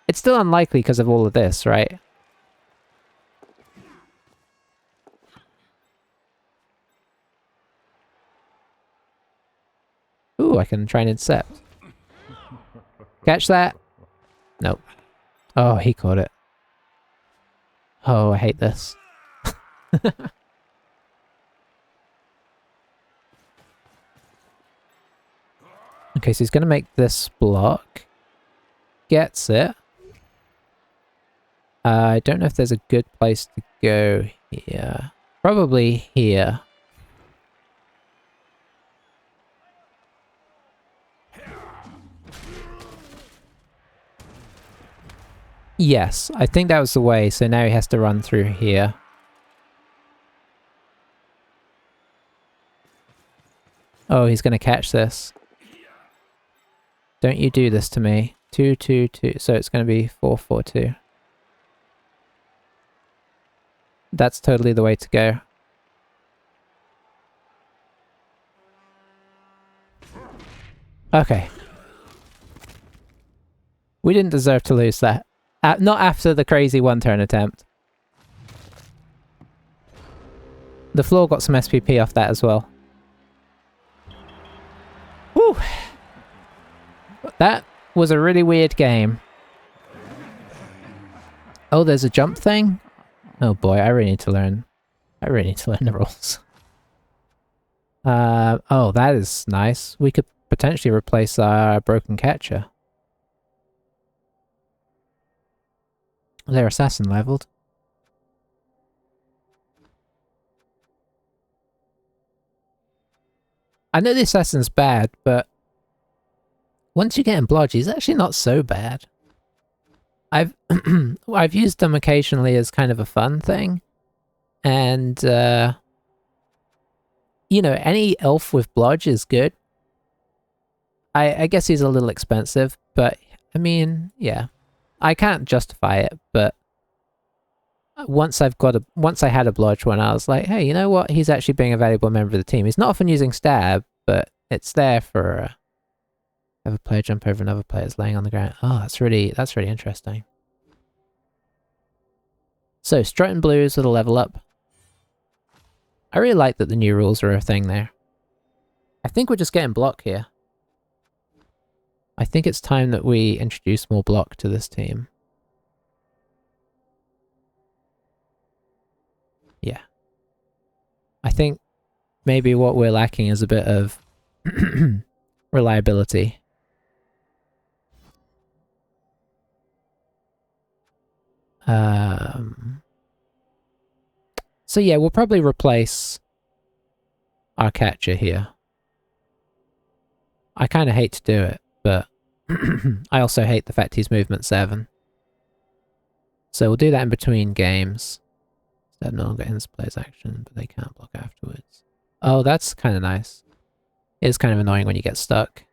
[SPEAKER 1] It's still unlikely because of all of this, right? Ooh, I can try and intercept. Catch that? Nope. Oh, he caught it. Oh, I hate this. Okay, so he's going to make this block. Gets it. I don't know if there's a good place to go here. Probably here. Yes, I think that was the way, so now he has to run through here. Oh, he's gonna catch this. Don't you do this to me. 2, 2, 2. So it's gonna be 4, 4, 2. That's totally the way to go. Okay. We didn't deserve to lose that. Not after the crazy one-turn attempt. The floor got some SPP off that as well. Woo! That was a really weird game. Oh, there's a jump thing? Oh boy, I really need to learn. I really need to learn the rules. Oh, that is nice. We could potentially replace our broken catcher. Their assassin leveled. I know the assassin's bad, but once you get him blodge, he's actually not so bad. I've I've used them occasionally as kind of a fun thing, and you know, any elf with blodge is good. I guess he's a little expensive, but I mean, yeah, I can't justify it. But once I had a blodge one, I was like, hey, you know what? He's actually being a valuable member of the team. He's not often using stab, but it's there for have a player jump over another player's laying on the ground. Oh, that's really interesting. So Strut Blues with a level up. I really like that the new rules are a thing there. I think we're just getting block here. I think it's time that we introduce more block to this team. Yeah. I think maybe what we're lacking is a bit of reliability. So yeah, we'll probably replace our catcher here. I kind of hate to do it, but I also hate the fact he's movement 7. So we'll do that in between games. Instead, no longer ends player's action, but they can't block afterwards. Oh, that's kind of nice. It's kind of annoying when you get stuck.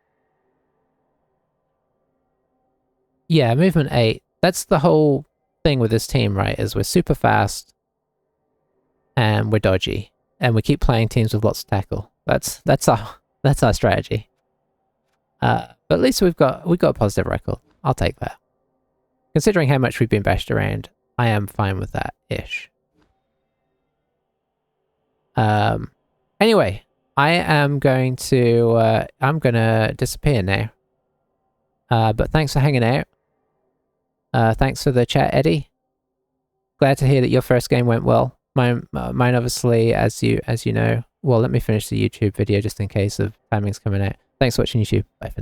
[SPEAKER 1] Yeah, movement 8. That's the whole thing with this team, right? Is we're super fast and we're dodgy, and we keep playing teams with lots of tackle. That's our strategy. But at least we've got a positive record. I'll take that. Considering how much we've been bashed around, I am fine with that ish. Anyway, I am going to I'm gonna disappear now. But thanks for hanging out. Thanks for the chat, Eddie. Glad to hear that your first game went well. Mine obviously, as you know. Well, let me finish the YouTube video just in case of timings coming out. Thanks for watching YouTube. Bye for now.